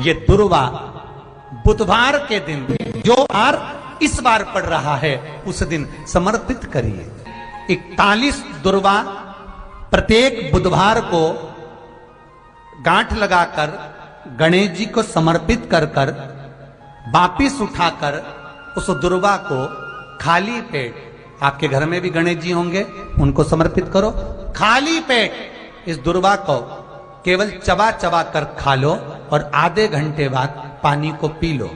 ये दुर्वा बुधवार के दिन जो बार इस बार पड़ रहा है उस दिन समर्पित करिए। 41 दुर्वा प्रत्येक बुधवार को गांठ लगाकर गणेश जी को समर्पित कर कर वापिस उठाकर उस दुर्वा को खाली पेट, आपके घर में भी गणेश जी होंगे, उनको समर्पित करो। खाली पेट इस दुर्वा को केवल चबा चबा कर खा लो और आधे घंटे बाद पानी को पी लो।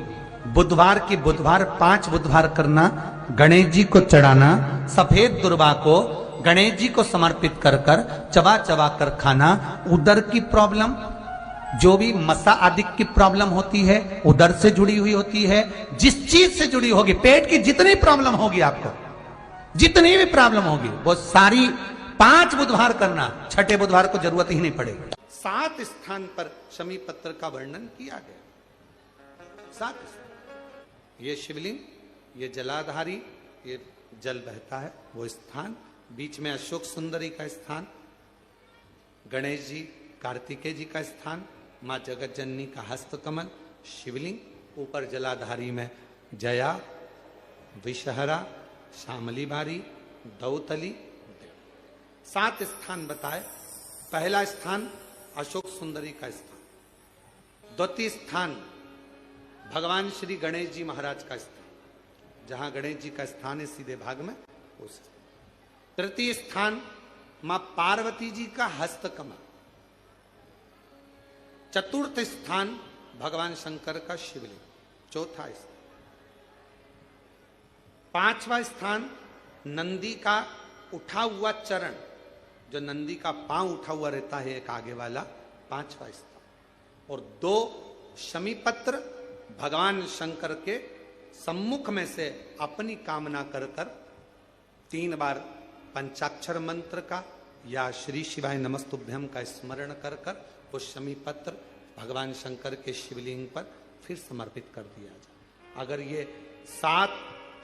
बुधवार की बुधवार 5 बुधवार करना, गणेश जी को चढ़ाना, सफेद दुर्वा को गणेश जी को समर्पित कर कर चबा चबा कर खाना। उदर की प्रॉब्लम, जो भी मसा आदि की प्रॉब्लम होती है उदर से जुड़ी हुई होती है, जिस चीज से जुड़ी होगी, पेट की जितनी प्रॉब्लम होगी, आपको जितनी भी प्रॉब्लम होगी वो सारी 5 बुधवार करना, छठे बुधवार को जरूरत ही नहीं पड़ेगी। 7 स्थान पर शमी पत्र का वर्णन किया गया। 7 स्थान, ये शिवलिंग, ये जलाधारी, ये जल बहता है वो स्थान, बीच में अशोक सुंदरी का स्थान, गणेश जी कार्तिकेय जी का स्थान, मां जगत जननी का हस्त कमल, शिवलिंग, ऊपर जलाधारी में जया, विषहरा, शामली बारी, दौतली। 7 स्थान बताए। पहला स्थान अशोक सुंदरी का स्थान, द्वितीय स्थान भगवान श्री गणेश जी महाराज का स्थान, जहां गणेश जी का स्थान है सीधे भाग में उस। तृतीय स्थान मां पार्वती जी का हस्त कमल। चतुर्थ स्थान भगवान शंकर का शिवलिंग। चौथा स्थान। 5वां स्थान नंदी का उठा हुआ चरण, जो नंदी का पांव उठा हुआ रहता है एक आगे वाला, 5वां स्थान। और 2 शमी पत्र भगवान शंकर के सम्मुख में से अपनी कामना कर कर 3 बार पंचाक्षर मंत्र का या श्री शिवाय नमस्तुभ्यं का स्मरण कर कर वो शमी पत्र भगवान शंकर के शिवलिंग पर फिर समर्पित कर दिया जाए। अगर ये 7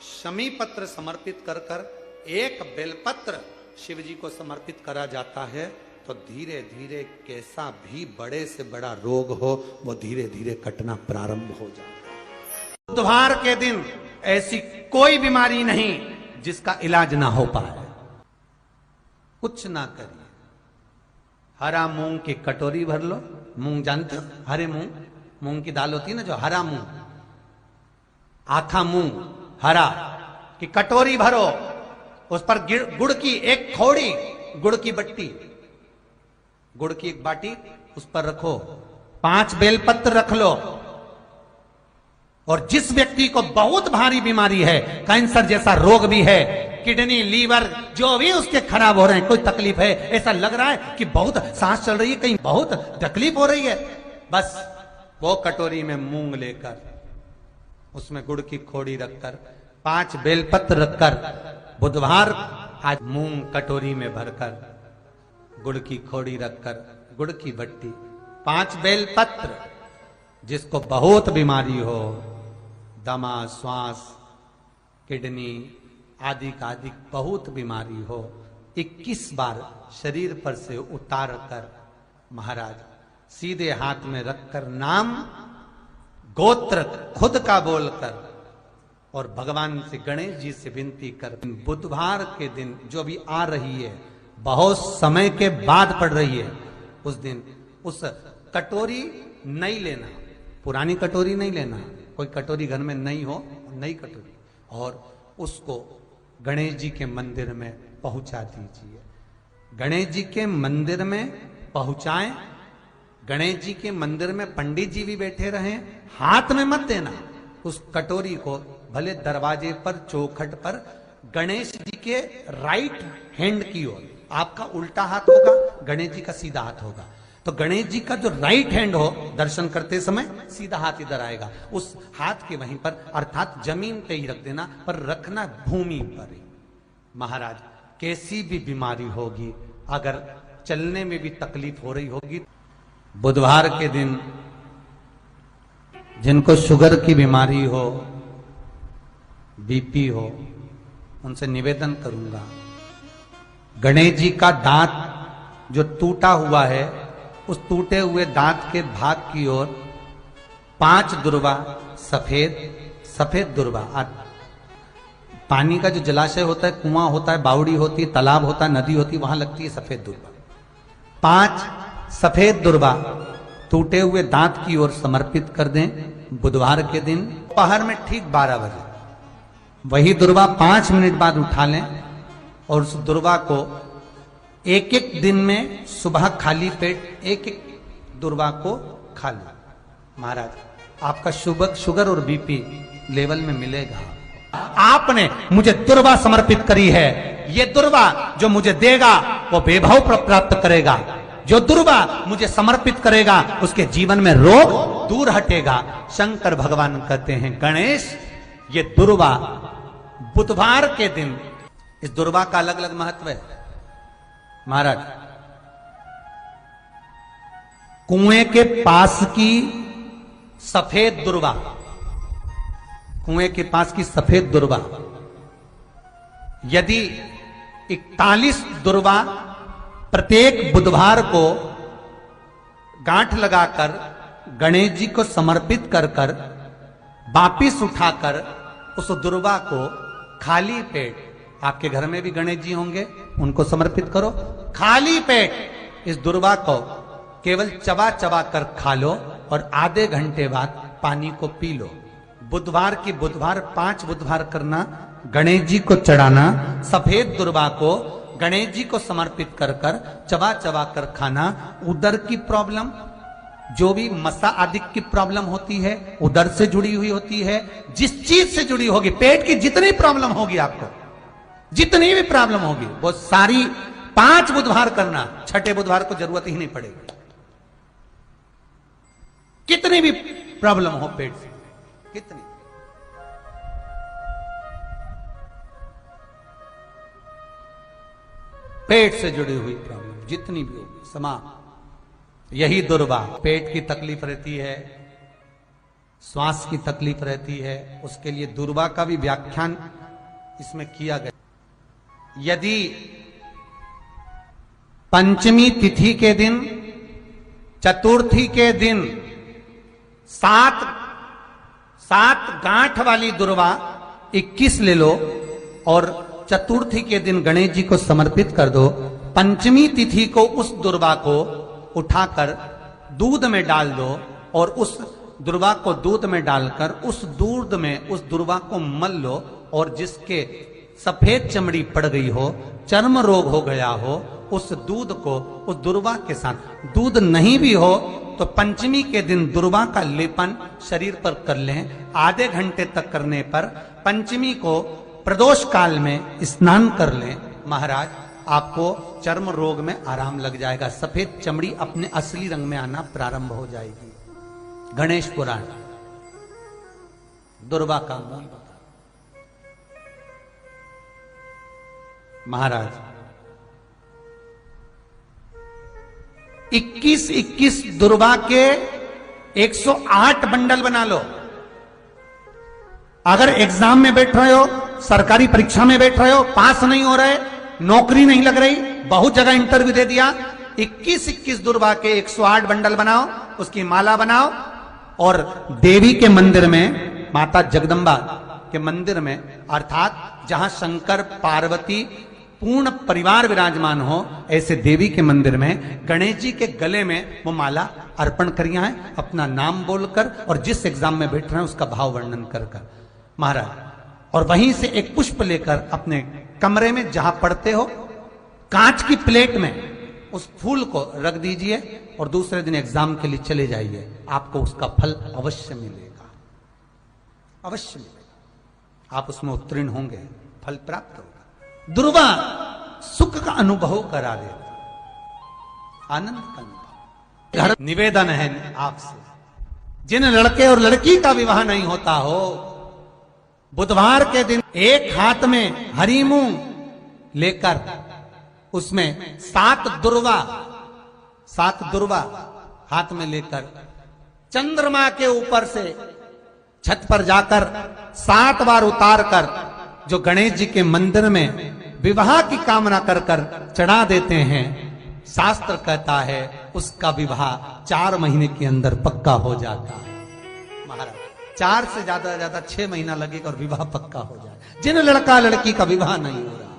शमी पत्र समर्पित कर कर 1 बेलपत्र शिव जी को समर्पित करा जाता है तो धीरे धीरे कैसा भी बड़े से बड़ा रोग हो वो धीरे धीरे कटना प्रारंभ हो जाता है। बुधवार के दिन ऐसी कोई बीमारी नहीं जिसका इलाज ना हो पाए। कुछ ना करिए, हरा मूंग की कटोरी भर लो। मूंग जानते हो, हरे मूंग, मूंग की दाल होती है ना जो, हरा मूंग, आखा मूंग हरा की कटोरी भरो, उस पर गुड़ की 1 खोड़ी, गुड़ की बट्टी, गुड़ की 1 बाटी उस पर रखो, 5 बेलपत्र रख लो। और जिस व्यक्ति को बहुत भारी बीमारी है, कैंसर जैसा रोग भी है, किडनी, लीवर जो भी उसके खराब हो रहे हैं, कोई तकलीफ है, ऐसा लग रहा है कि बहुत सांस चल रही है, कहीं बहुत तकलीफ हो रही है, बस वो कटोरी में मूंग लेकर उसमें गुड़ की खोड़ी रखकर 5 बेलपत्र रखकर, बुधवार आज मूंग कटोरी में भरकर, गुड़ की खोड़ी रखकर, गुड़ की बट्टी, 5 बेलपत्र। जिसको बहुत बीमारी हो, दमा, श्वास, किडनी आदि का आदि बहुत बीमारी हो, 21 बार शरीर पर से उतार कर महाराज सीधे हाथ में रखकर नाम गोत्र खुद का बोलकर और भगवान से गणेश जी से विनती कर, बुधवार के दिन जो भी आ रही है, बहुत समय के बाद पड़ रही है, उस दिन उस कटोरी नहीं लेना, पुरानी कटोरी नहीं लेना, कोई कटोरी घर में नहीं हो, नई कटोरी, और उसको गणेश जी के मंदिर में पहुंचा दीजिए। गणेश जी के मंदिर में पहुंचाएं, गणेश जी के मंदिर में पंडित जी भी बैठे रहें, हाथ में मत देना उस कटोरी को, भले दरवाजे पर, चौखट पर, गणेश जी के राइट हैंड की ओर, आपका उल्टा हाथ होगा, गणेश जी का सीधा हाथ होगा, तो गणेश जी का जो राइट हैंड हो, दर्शन करते समय सीधा हाथ इधर आएगा, उस हाथ के वहीं पर, अर्थात जमीन पे ही रख देना, पर रखना भूमि पर ही। महाराज कैसी भी बीमारी होगी, अगर चलने में भी तकलीफ हो रही होगी, बुधवार के दिन जिनको शुगर की बीमारी हो, बीपी हो, उनसे निवेदन करूंगा, गणेश जी का दांत जो टूटा हुआ है, उस टूटे हुए दांत के भाग की ओर 5 दुर्वा सफेद, सफेद दुर्वा। पानी का जो जलाशय होता है, कुआं होता है, बावड़ी होती है, तालाब होता है, नदी होती है, वहां लगती है सफेद दुर्वा। 5 सफेद दुर्वा टूटे हुए दांत की ओर समर्पित कर दें बुधवार के दिन दोपहर में ठीक 12 बजे। वही दुर्वा 5 मिनट बाद उठा लें और उस दुर्वा को एक एक दिन में सुबह खाली पेट एक एक दुर्वा को खा लें। महाराज, आपका शुगर और बीपी लेवल में मिलेगा। आपने मुझे दुर्वा समर्पित करी है, ये दुर्वा जो मुझे देगा वो वैभव प्राप्त करेगा। जो दुर्वा मुझे समर्पित करेगा उसके जीवन में रोग दूर हटेगा। शंकर भगवान कहते हैं, गणेश ये दुर्वा बुधवार के दिन, इस दुर्वा का अलग अलग महत्व है। महाराज, कुएं के पास की सफेद दुर्वा, कुएं के पास की सफेद दुर्वा, यदि 41 दुर्वा प्रत्येक बुधवार को गांठ लगाकर गणेश जी को समर्पित कर कर वापिस उठाकर उस दुर्वा को खाली पेट, आपके घर में भी गणेश जी होंगे, उनको समर्पित करो। खाली पेट इस दुर्वा को केवल चबा चबा कर खा लो और आधे घंटे बाद पानी को पी लो। बुधवार की बुधवार 5 बुधवार करना, गणेश जी को चढ़ाना, सफेद दुर्वा को गणेश जी को समर्पित कर कर चबा चबा कर खाना। उदर की प्रॉब्लम, जो भी मसा आदि की प्रॉब्लम होती है, उदर से जुड़ी हुई होती है, जिस चीज से जुड़ी होगी, पेट की जितनी प्रॉब्लम होगी, आपको जितनी भी प्रॉब्लम होगी, वो सारी 5 बुधवार करना। 6ठे बुधवार को जरूरत ही नहीं पड़ेगी। कितनी भी प्रॉब्लम हो पेट से, कितनी, पेट से जुड़ी हुई प्रॉब्लम जितनी भी होगी समाप्त। यही दुर्वा, पेट की तकलीफ रहती है, श्वास की तकलीफ रहती है, उसके लिए दुर्वा का भी व्याख्यान इसमें किया गया। यदि पंचमी तिथि के दिन, चतुर्थी के दिन 7 गांठ वाली दुर्वा 21 ले लो और चतुर्थी के दिन गणेश जी को समर्पित कर दो। पंचमी तिथि को उस दुर्वा को उठाकर दूध में डाल दो और उस दुर्वा को दूध में डालकर उस दूध में उस दुर्वा को मल लो, और जिसके सफेद चमड़ी पड़ गई हो, चर्म रोग हो गया हो, उस दूध को उस दुर्वा के साथ, दूध नहीं भी हो तो पंचमी के दिन दुर्वा का लेपन शरीर पर कर लें। आधे घंटे तक करने पर पंचमी को प्रदोष काल में स्नान कर लें। महाराज, आपको चर्म रोग में आराम लग जाएगा, सफेद चमड़ी अपने असली रंग में आना प्रारंभ हो जाएगी। गणेश पुराण दुर्वा का मूल बता। महाराज, 21 दुर्वा के 108 बंडल बना लो। अगर एग्जाम में बैठ रहे हो, सरकारी परीक्षा में बैठ रहे हो, पास नहीं हो रहे, नौकरी नहीं लग रही, बहुत जगह इंटरव्यू दे दिया, 21 दुर्वा के 108 बंडल बनाओ, उसकी माला बनाओ और देवी के मंदिर में, माता जगदम्बा के मंदिर में, अर्थात जहां शंकर पार्वती पूर्ण परिवार विराजमान हो, ऐसे देवी के मंदिर में गणेश जी के गले में वो माला अर्पण करिया है, अपना नाम बोलकर और जिस एग्जाम में बैठ रहे हैं उसका भाव वर्णन कर कर। महाराज, और वहीं से एक पुष्प लेकर अपने कमरे में जहां पढ़ते हो, कांच की प्लेट में उस फूल को रख दीजिए और दूसरे दिन एग्जाम के लिए चले जाइए। आपको उसका फल अवश्य मिलेगा, अवश्य मिलेगा। आप उसमें उत्तीर्ण होंगे, फल प्राप्त होगा। दुर्वा सुख का अनुभव करा देता, आनंद का अनुभव। घर निवेदन है आपसे, जिन लड़के और लड़की का विवाह नहीं होता हो, बुधवार के दिन एक हाथ में हरी मूंग लेकर उसमें 7 दुर्वा हाथ में लेकर चंद्रमा के ऊपर से छत पर जाकर 7 बार उतार कर जो गणेश जी के मंदिर में विवाह की कामना कर कर चढ़ा देते हैं, शास्त्र कहता है उसका विवाह 4 महीने के अंदर पक्का हो जाता है। महाराज 4 से ज्यादा 6 महीना लगेगा और विवाह पक्का हो जाए। जिन लड़का लड़की का विवाह नहीं हो रहा,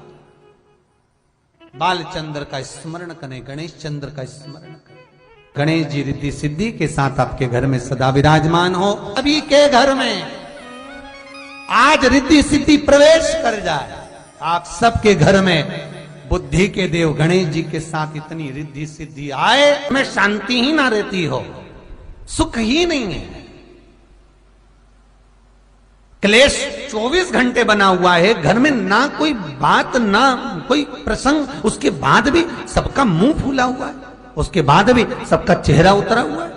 बालचंद्र का स्मरण करें, गणेश चंद्र का स्मरण करें। गणेश जी रिद्धि सिद्धि के साथ आपके घर में सदा विराजमान हो। अभी के घर में आज रिद्धि सिद्धि प्रवेश कर जाए, आप सबके घर में बुद्धि के देव गणेश जी के साथ इतनी रिद्धि सिद्धि आए, में शांति ही ना रहती हो, सुख ही नहीं है। क्लेश 24 घंटे बना हुआ है घर में, ना कोई बात ना कोई प्रसंग, उसके बाद भी सबका मुंह फूला हुआ है, उसके बाद भी सबका चेहरा उतरा हुआ है।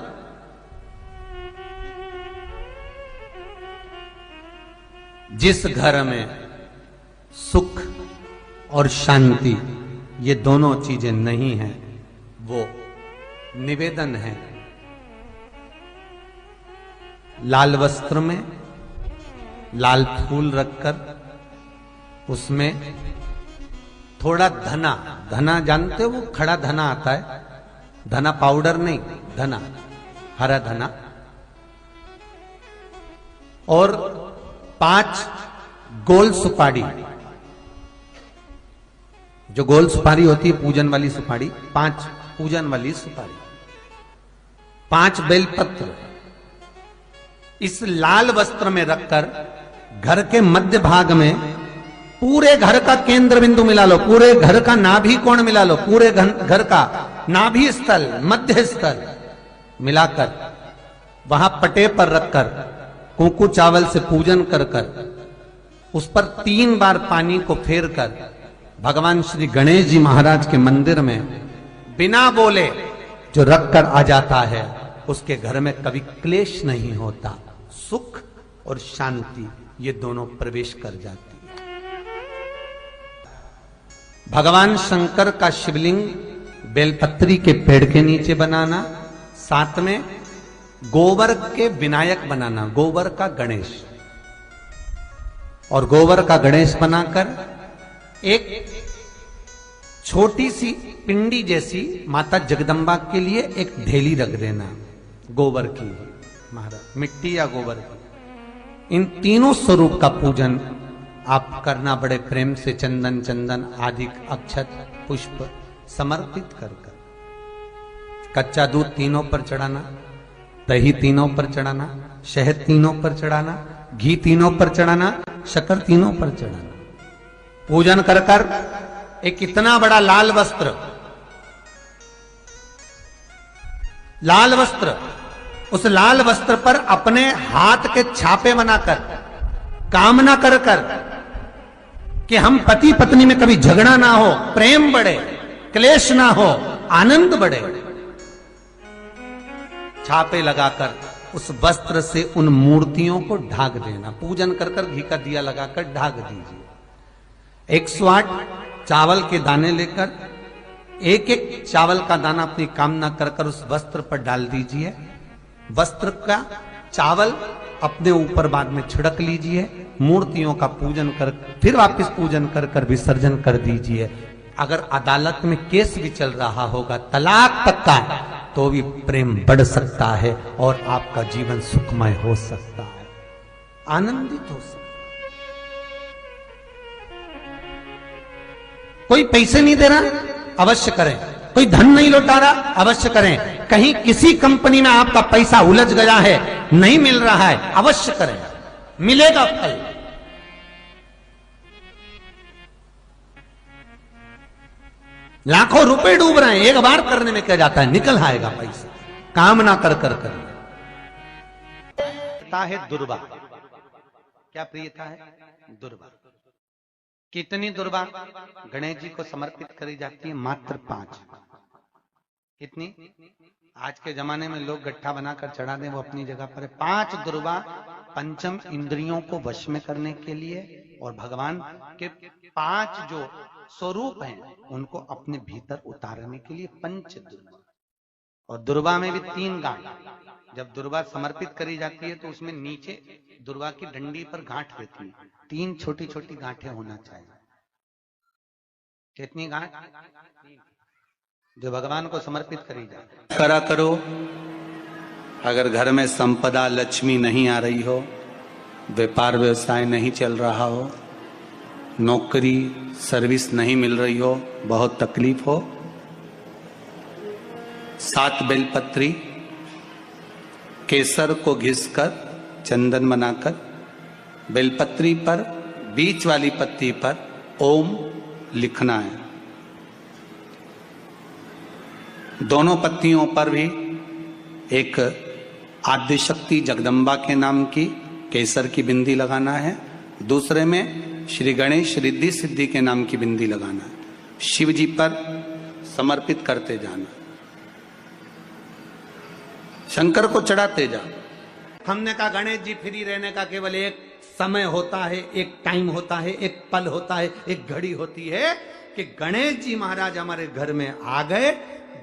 जिस घर में सुख और शांति ये दोनों चीजें नहीं हैं, वो निवेदन है लाल वस्त्र में लाल फूल रखकर उसमें थोड़ा धना, धना जानते हो, वो खड़ा धना आता है, धना पाउडर नहीं, धना हरा धना, और 5 गोल सुपारी, जो गोल सुपारी होती है पूजन वाली सुपारी, 5 पूजन वाली सुपारी, 5 बेलपत्र इस लाल वस्त्र में रखकर घर के मध्य भाग में पूरे घर का केंद्र बिंदु मिला लो, पूरे घर का नाभि कोण मिला लो, पूरे घर का नाभि स्थल मध्य स्थल मिलाकर वहां पटे पर रखकर कुंकू चावल से पूजन कर उस पर 3 बार पानी को फेर कर भगवान श्री गणेश जी महाराज के मंदिर में बिना बोले जो रखकर आ जाता है, उसके घर में कभी क्लेश नहीं होता, सुख और शांति ये दोनों प्रवेश कर जाती है। भगवान शंकर का शिवलिंग बेलपत्री के पेड़ के नीचे बनाना, साथ में गोबर के विनायक बनाना, गोबर का गणेश, और गोबर का गणेश बनाकर एक छोटी सी पिंडी जैसी माता जगदम्बा के लिए एक ढेली रख देना गोबर की, महाराज मिट्टी या गोबर की। इन तीनों स्वरूप का पूजन आप करना बड़े प्रेम से, चंदन चंदन आदि अक्षत पुष्प समर्पित कर कच्चा दूध तीनों पर चढ़ाना, दही तीनों पर चढ़ाना, शहद तीनों पर चढ़ाना, घी तीनों पर चढ़ाना, शक्कर तीनों पर चढ़ाना। पूजन कर कर एक इतना बड़ा लाल वस्त्र, लाल वस्त्र, उस लाल वस्त्र पर अपने हाथ के छापे बनाकर कामना कर कर कि हम पति पत्नी में कभी झगड़ा ना हो, प्रेम बढ़े, क्लेश ना हो, आनंद बढ़े, छापे लगाकर उस वस्त्र से उन मूर्तियों को ढाक देना। पूजन कर कर घी का दिया लगाकर ढाक दीजिए। 108 चावल के दाने लेकर एक एक चावल का दाना अपनी कामना कर कर उस वस्त्र पर डाल दीजिए। वस्त्र का चावल अपने ऊपर बाद में छिड़क लीजिए, मूर्तियों का पूजन कर फिर वापस पूजन कर कर विसर्जन कर दीजिए। अगर अदालत में केस भी चल रहा होगा तलाक तक का, तो भी प्रेम बढ़ सकता है और आपका जीवन सुखमय हो सकता है, आनंदित हो सकता है। कोई पैसे नहीं दे रहा, अवश्य करें। कोई धन नहीं लौटा रहा, अवश्य करें। कहीं किसी कंपनी में आपका पैसा उलझ गया है, नहीं मिल रहा है, अवश्य करें, मिलेगा फल। लाखों रुपए डूब रहे हैं, एक बार करने में क्या जाता है, निकल आएगा पैसा। कामना कर कर करें। प्रियता है दुर्वा। क्या प्रियता है? दुर्वा। कितनी दुर्वा गणेश जी को समर्पित करी जाती है? मात्र 5। कितनी? आज के जमाने में लोग गट्ठा बनाकर चढ़ा दें, वो अपनी जगह पर है। 5 दुर्वा पंचम इंद्रियों को वश में करने के लिए और भगवान के 5 जो स्वरूप हैं उनको अपने भीतर उतारने के लिए पंच दुर्वा। और दुर्वा में भी 3 गांठ। जब दुर्वा समर्पित करी जाती है तो उसमें नीचे दुर्वा की डंडी पर गांठ रहती है, 3 छोटी छोटी गांठें होना चाहिए। कितनी गांठ? जो भगवान को समर्पित करी जाए। करा करो अगर घर में संपदा लक्ष्मी नहीं आ रही हो, व्यापार व्यवसाय नहीं चल रहा हो, नौकरी सर्विस नहीं मिल रही हो, बहुत तकलीफ हो, 7 बेलपत्री केसर को घिसकर चंदन बनाकर बेलपत्री पर बीच वाली पत्ती पर ओम लिखना है। दोनों पत्तियों पर भी एक आद्यशक्ति जगदम्बा के नाम की केसर की बिंदी लगाना है, दूसरे में श्री गणेश रिद्धि सिद्धि के नाम की बिंदी लगाना है। शिव जी पर समर्पित करते जाना, शंकर को चढ़ाते जा। हमने कहा गणेश जी फ्री रहने का केवल एक समय होता है, एक टाइम होता है, एक पल होता है, एक घड़ी होती है कि गणेश जी महाराज हमारे घर में आ गए।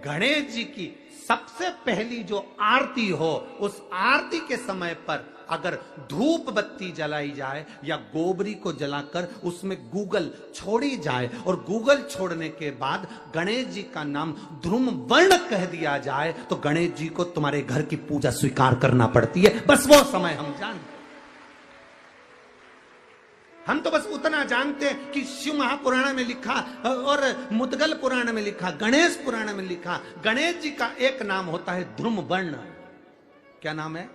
गणेश जी की सबसे पहली जो आरती हो, उस आरती के समय पर अगर धूप बत्ती जलाई जाए या गोबरी को जलाकर उसमें गूगल छोड़ी जाए और गूगल छोड़ने के बाद गणेश जी का नाम ध्रुम वर्ण कह दिया जाए तो गणेश जी को तुम्हारे घर की पूजा स्वीकार करना पड़ती है। बस वो समय हम जानते, हम तो बस उतना जानते हैं कि शिव महापुराण में लिखा और मुद्गल पुराण में लिखा, गणेश पुराण में लिखा, गणेश जी का एक नाम होता है ध्रुम वर्ण। क्या नाम है?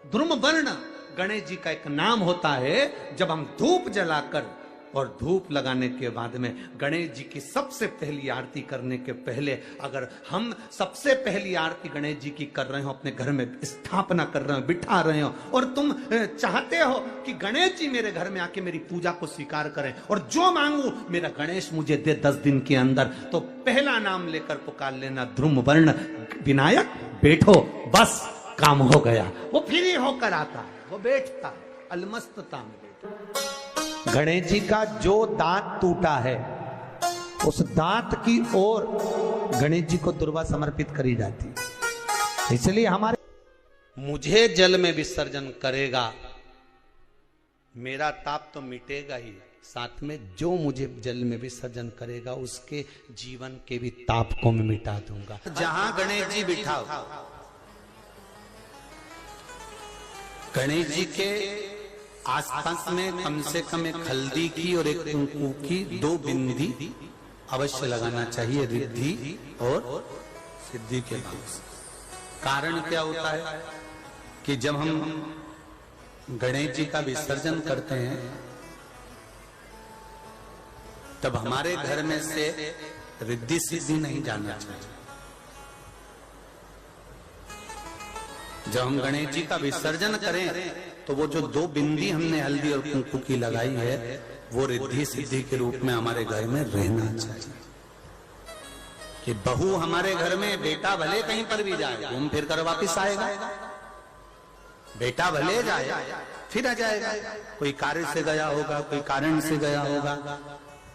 ध्रुम वर्ण गणेश जी का एक नाम होता है। जब हम धूप जलाकर और धूप लगाने के बाद में गणेश जी की सबसे पहली आरती करने के पहले अगर हम सबसे पहली आरती गणेश जी की कर रहे हो, अपने घर में स्थापना कर रहे हो, बिठा रहे हो और तुम चाहते हो कि गणेश जी मेरे घर में आके मेरी पूजा को स्वीकार करें और जो मांगू मेरा गणेश मुझे दे 10 दिन के अंदर, तो पहला नाम लेकर पुकार लेना ध्रुम वर्ण विनायक बैठो, बस काम हो गया। वो फ्री होकर आता है, वो बैठता है, अलमस्तता में बैठता। गणेश जी का जो दांत टूटा है उस दांत की ओर गणेश जी को दुर्वा समर्पित करी जाती है। इसलिए हमारे मुझे जल में विसर्जन करेगा, मेरा ताप तो मिटेगा ही, साथ में जो मुझे जल में विसर्जन करेगा उसके जीवन के भी ताप को मैं मिटा दूंगा। जहां गणेश जी बिठाओ, गणेश जी के आसपास में कम से कम एक हल्दी की और एक कुंकू की 2 बिंदी अवश्य लगाना चाहिए, रिद्धि और सिद्धि के भाव से। कारण क्या होता है कि जब हम गणेश जी का विसर्जन करते हैं तब हमारे घर में से रिद्धि सिद्धि नहीं जाना चाहिए। जब हम गणेश जी का विसर्जन करें तो वो जो 2 बिंदी हमने हल्दी और कुंकू की लगाई है वो रिद्धि सिद्धि के रूप में हमारे घर में रहना चाहिए। कि बहू हमारे घर में, बेटा भले कहीं पर भी जाए घूम फिर कर वापिस आएगा, बेटा भले जाए फिर आ जाएगा, कोई कार्य से गया होगा, कोई कारण से गया होगा।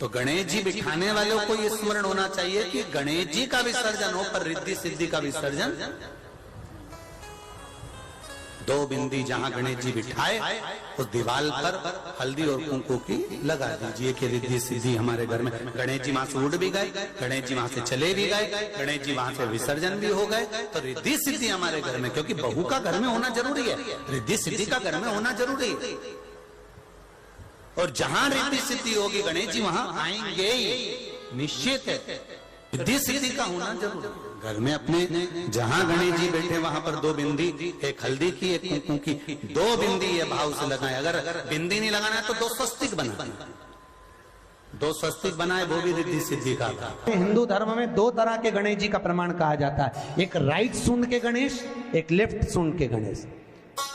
तो गणेश जी बिठाने वालों को ये स्मरण होना चाहिए कि गणेश जी का विसर्जन हो पर रिद्धि सिद्धि का विसर्जन। 2 बिंदी जहां गणेश जी बिठाए उस दीवार पर हल्दी और कुंकू की लगा दीजिए कि रिद्धि सिद्धि हमारे घर में। गणेश जी वहां से उड़ भी गए, गणेश जी वहां से चले भी गए, गणेश जी वहां से विसर्जन भी हो गए, तो रिद्धि सिद्धि हमारे घर में, क्योंकि बहू का घर में होना जरूरी है, रिद्धि सिद्धि का घर में होना जरूरी है। और जहां रिद्धि सिद्धि होगी गणेश जी वहां आएंगे, निश्चित है, रिद्धि सिद्धि का होना जरूरी है। घर में अपने जहां गणेश जी बैठे वहां पर 2 बिंदी, एक हल्दी की एक कुंकू की, 2 बिंदी ये भाव से लगाए। अगर बिंदी नहीं लगाना है तो 2 स्वस्तिक बनाए, 2 स्वस्तिक बनाए, वो भी रिद्धि सिद्धि का। हिंदू धर्म में 2 तरह के गणेश जी का प्रमाण कहा जाता है, एक राइट सूंड के गणेश, एक लेफ्ट सूंड के गणेश।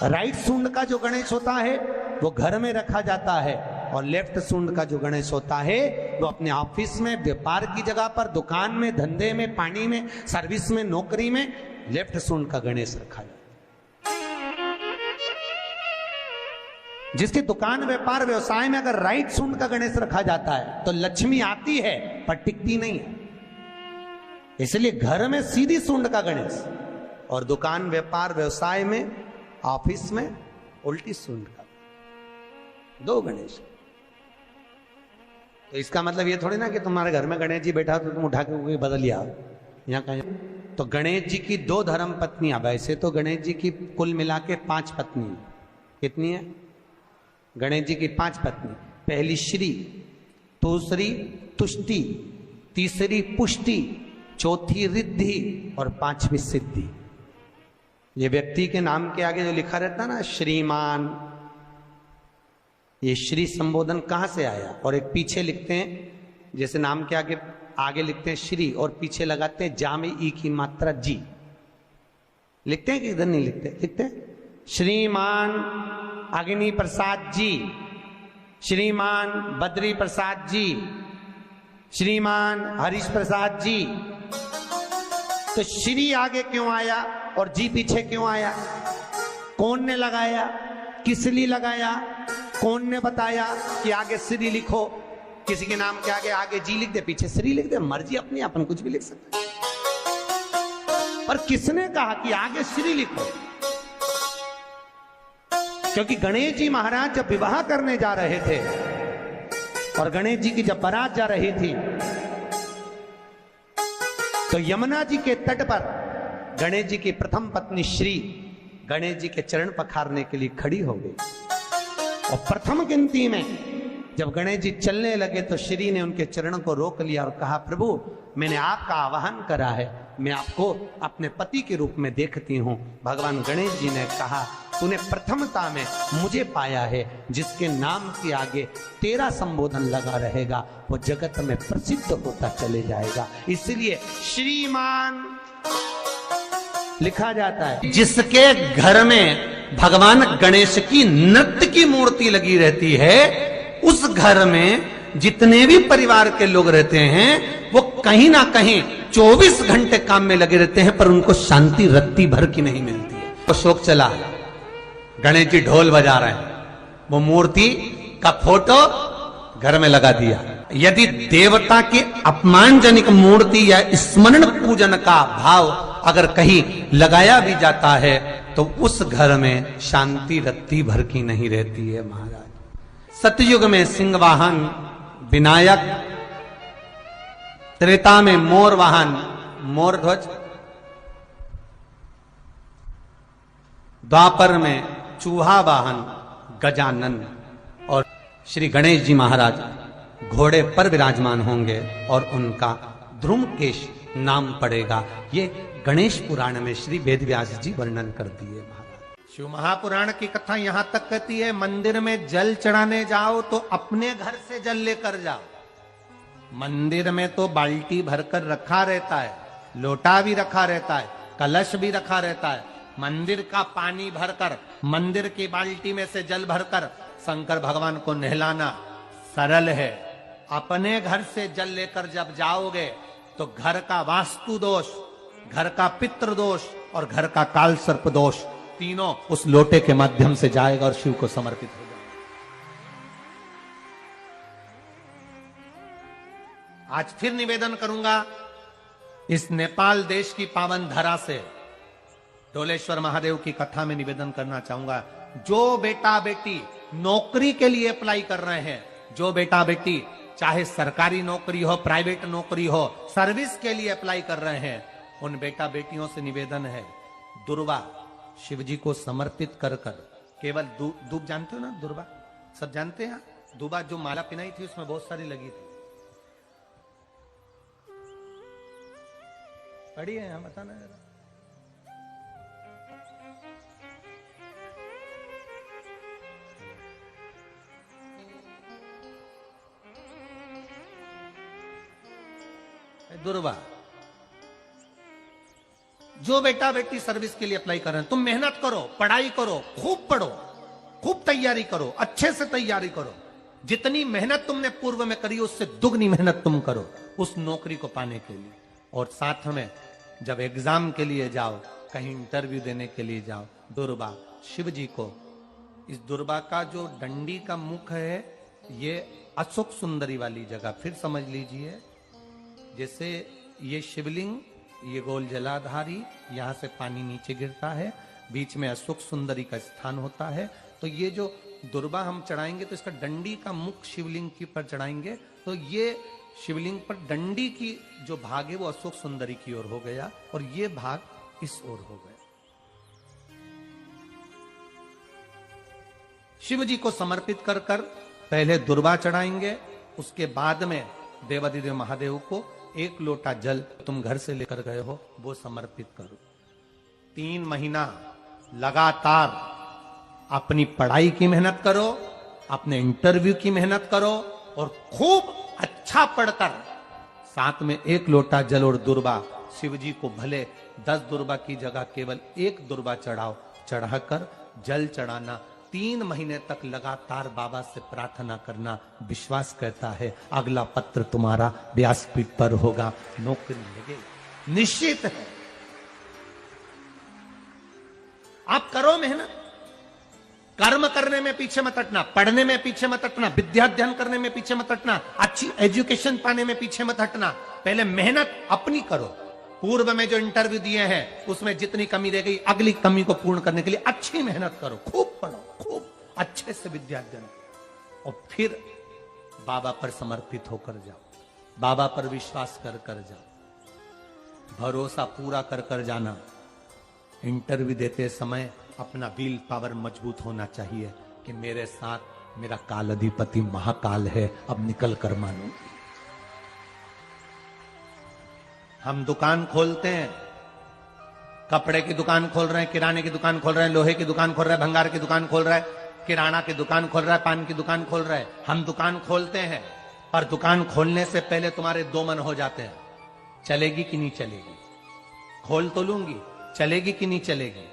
राइट सूंड का जो गणेश होता है वो घर में रखा जाता है और लेफ्ट सूंड का जो गणेश होता है वो अपने ऑफिस में, व्यापार की जगह पर, दुकान में, धंधे में, पानी में, सर्विस में, नौकरी में लेफ्ट सूंड का गणेश रखा जाता है। जिसकी दुकान, व्यापार, व्यवसाय में अगर राइट सूंड का गणेश रखा जाता है तो लक्ष्मी आती है पर टिकती नहीं है। इसलिए घर में सीधी सूंड का गणेश और दुकान, व्यापार, व्यवसाय में, ऑफिस में उल्टी सूंड का, 2 गणेश। तो इसका मतलब ये थोड़ी ना कि तुम्हारे घर में गणेश जी बैठा तो तुम उठा के बदल लिया, यहाँ कहीं तो गणेश जी की 2 धर्म पत्नियां, वैसे तो गणेश जी की कुल मिला के 5 पत्नी, कितनी है? गणेश जी की 5 पत्नी। पहली श्री, दूसरी तुष्टि, तीसरी पुष्टि, चौथी रिद्धि और 5वीं सिद्धि। ये व्यक्ति के नाम के आगे जो लिखा रहता ना श्रीमान, ये श्री संबोधन कहां से आया? और एक पीछे लिखते हैं, जैसे नाम के आगे लिखते हैं श्री और पीछे लगाते हैं जा में ई की मात्रा जी। लिखते हैं कि इधर नहीं लिखते? लिखते हैं श्रीमान अग्नि प्रसाद जी, श्रीमान बद्री प्रसाद जी, श्रीमान हरीश प्रसाद जी। तो श्री आगे क्यों आया और जी पीछे क्यों आया? कौन ने लगाया? किस लिए लगाया? कौन ने बताया कि आगे श्री लिखो? किसी के नाम के आगे जी लिख दे, पीछे श्री लिख दे, मर्जी अपनी, अपन कुछ भी लिख सकते। पर किसने कहा कि आगे श्री लिखो? क्योंकि गणेश जी महाराज जब विवाह करने जा रहे थे और गणेश जी की जब बारात जा रही थी, तो यमुना जी के तट पर गणेश जी की प्रथम पत्नी श्री गणेश जी के चरण पखारने के लिए खड़ी हो गई। और प्रथम गिनती में जब गणेश जी चलने लगे तो श्री ने उनके चरणों को रोक लिया और कहा, प्रभु मैंने आपका आवाहन करा है, मैं आपको अपने पति के रूप में देखती हूं। भगवान गणेश जी ने कहा, तूने प्रथमता में मुझे पाया है, जिसके नाम के आगे तेरा संबोधन लगा रहेगा वो जगत में प्रसिद्ध होता चले जाएगा। इसलिए श्रीमान लिखा जाता है। जिसके घर में भगवान गणेश की नृत्य की मूर्ति लगी रहती है, उस घर में जितने भी परिवार के लोग रहते हैं वो कहीं ना कहीं 24 घंटे काम में लगे रहते हैं, पर उनको शांति रत्ती भर की नहीं मिलती है। तो शोक चला, गणेश जी ढोल बजा रहे हैं, वो मूर्ति का फोटो घर में लगा दिया। यदि देवता के अपमानजनक मूर्ति या स्मरण पूजन का भाव अगर कहीं लगाया भी जाता है तो उस घर में शांति रत्ती भर की नहीं रहती है महाराज। सतयुग में सिंह वाहन विनायक, त्रेता में मोर वाहन मोर ध्वज, द्वापर में चूहा वाहन गजानन, और श्री गणेश जी महाराज घोड़े पर विराजमान होंगे और उनका ध्रुमकेश नाम पड़ेगा। ये गणेश पुराण में श्री वेदव्यास जी वर्णन करती है महाराज। शिव महापुराण की कथा यहां तक कहती है, मंदिर में जल चढ़ाने जाओ तो अपने घर से जल लेकर जाओ। मंदिर में तो बाल्टी भरकर रखा रहता है, लोटा भी रखा रहता है, कलश भी रखा रहता है। मंदिर का पानी भरकर, मंदिर की बाल्टी में से जल भरकर शंकर भगवान को नहलाना सरल है। अपने घर से जल लेकर जब जाओगे तो घर का वास्तु दोष, घर का पितृ दोष और घर का काल सर्प दोष तीनों उस लोटे के माध्यम से जाएगा और शिव को समर्पित हो जाएगा। आज फिर निवेदन करूंगा, इस नेपाल देश की पावन धरा से डोलेश्वर महादेव की कथा में निवेदन करना चाहूंगा। जो बेटा बेटी नौकरी के लिए अप्लाई कर रहे हैं, जो बेटा बेटी चाहे सरकारी नौकरी हो, प्राइवेट नौकरी हो, सर्विस के लिए अप्लाई कर रहे हैं, उन बेटा बेटियों से निवेदन है, दुर्वा शिव जी को समर्पित कर कर केवल दूब जानते हो ना, दुर्वा सब जानते हैं। दुबा जो माला पिनाई थी उसमें बहुत सारी लगी थी, पढ़ी है, हम बताना जरा। दुर्वा, जो बेटा बेटी सर्विस के लिए अप्लाई कर रहे हैं, तुम मेहनत करो, पढ़ाई करो, खूब पढ़ो, खूब तैयारी करो, अच्छे से तैयारी करो। जितनी मेहनत तुमने पूर्व में करी उससे दुगनी मेहनत तुम करो उस नौकरी को पाने के लिए। और साथ में जब एग्जाम के लिए जाओ, कहीं इंटरव्यू देने के लिए जाओ, दुर्वा शिव जी को, इस दुर्वा का जो डंडी का मुख है ये अशोक सुंदरी वाली जगह, फिर समझ लीजिए जैसे ये शिवलिंग, ये गोल जलाधारी, यहां से पानी नीचे गिरता है, बीच में अशोक सुंदरी का स्थान होता है। तो ये जो दुर्वा हम चढ़ाएंगे तो इसका डंडी का मुख शिवलिंग के पर चढ़ाएंगे तो ये शिवलिंग पर डंडी की जो भाग है वो अशोक सुंदरी की ओर हो गया और ये भाग इस ओर हो गया। शिव जी को समर्पित कर कर पहले दुर्वा चढ़ाएंगे, उसके बाद में देवाधिदेव महादेव को एक लोटा जल तुम घर से लेकर गए हो वो समर्पित करो। 3 महीना लगातार अपनी पढ़ाई की मेहनत करो, अपने इंटरव्यू की मेहनत करो और खूब अच्छा पढ़कर साथ में 1 लोटा जल और दुर्वा, शिव जी को भले 10 दुर्वा की जगह केवल 1 दुर्वा चढ़ाओ, चढ़ाकर जल चढ़ाना। 3 महीने तक लगातार बाबा से प्रार्थना करना। विश्वास कहता है अगला पत्र तुम्हारा व्यासपीठ पर होगा, नौकरी लगेगी, निश्चित है। आप करो मेहनत, कर्म करने में पीछे मत हटना, पढ़ने में पीछे मत हटना, विद्या अध्ययन करने में पीछे मत हटना, अच्छी एजुकेशन पाने में पीछे मत हटना। पहले मेहनत अपनी करो। पूर्व में जो इंटरव्यू दिए हैं उसमें जितनी कमी रह गई अगली कमी को पूर्ण करने के लिए अच्छी मेहनत करो, खूब पढ़ो, खूब अच्छे से विद्या अध्ययन, और फिर बाबा पर समर्पित होकर जाओ, बाबा पर विश्वास कर कर जाओ, भरोसा पूरा कर कर जाना। इंटरव्यू देते समय अपना विल पावर मजबूत होना चाहिए कि मेरे साथ मेरा काल अधिपति महाकाल है, अब निकल कर मानो। हम दुकान खोलते हैं, कपड़े की दुकान खोल रहे हैं, किराने की दुकान खोल रहे हैं, लोहे की दुकान खोल रहे हैं, भंगार की दुकान खोल रहे हैं, किराना की दुकान खोल रहा है, पान की दुकान खोल रहा है। हम दुकान खोलते हैं पर दुकान खोलने से पहले तुम्हारे 2 मन हो जाते हैं, चलेगी कि नहीं चलेगी, खोल तो लूंगी, चलेगी कि नहीं चलेगी।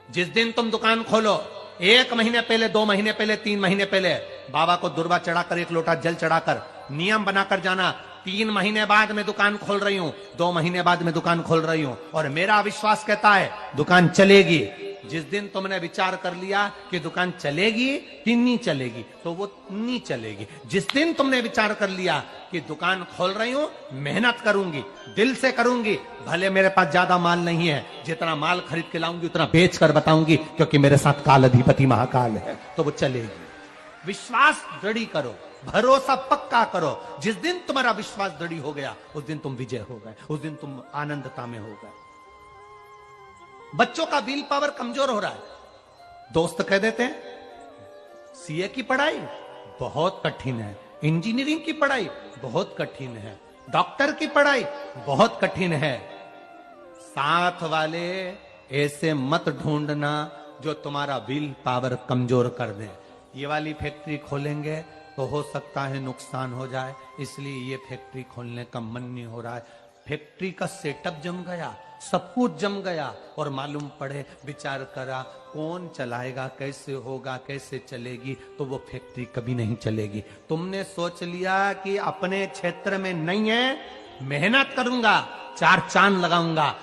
जिस दिन तुम दुकान खोलो 1 महीने पहले, 2 महीने पहले, 3 महीने पहले बाबा को दुर्वा चढ़ाकर 1 लोटा जल चढ़ाकर नियम बनाकर जाना, 3 महीने बाद मैं दुकान खोल रही हूं, 2 महीने बाद मैं दुकान खोल रही हूं और मेरा विश्वास कहता है दुकान चलेगी। जिस दिन तुमने विचार कर लिया कि दुकान चलेगी कि नहीं चलेगी तो वो नहीं चलेगी। जिस दिन तुमने विचार कर लिया कि दुकान खोल रही हूं, मेहनत करूंगी, दिल से करूंगी, भले मेरे पास ज्यादा माल नहीं है, जितना माल खरीद के लाऊंगी उतना बेच कर बताऊंगी क्योंकि मेरे साथ काल अधिपति महाकाल है, तो वो चलेगी। विश्वास दृढ़ करो, भरोसा पक्का करो। जिस दिन तुम्हारा विश्वास दृढ़ हो गया उस दिन तुम विजय हो गए, उस दिन तुम आनंदता में हो गए। बच्चों का विल पावर कमजोर हो रहा है, दोस्त कह देते हैं सीए की पढ़ाई बहुत कठिन है, इंजीनियरिंग की पढ़ाई बहुत कठिन है, डॉक्टर की पढ़ाई बहुत कठिन है। साथ वाले ऐसे मत ढूंढना जो तुम्हारा विल पावर कमजोर कर दे। ये वाली फैक्ट्री खोलेंगे तो हो सकता है नुकसान हो जाए, इसलिए ये फैक्ट्री खोलने का मन नहीं हो रहा है। फैक्ट्री का सेटअप जम गया, सब कुछ जम गया और मालूम पड़े, विचार करा कौन चलाएगा, कैसे होगा, कैसे चलेगी, तो वो फैक्ट्री कभी नहीं चलेगी। तुमने सोच लिया कि अपने क्षेत्र में नहीं है, मेहनत करूंगा, 4 चांद लगाऊंगा,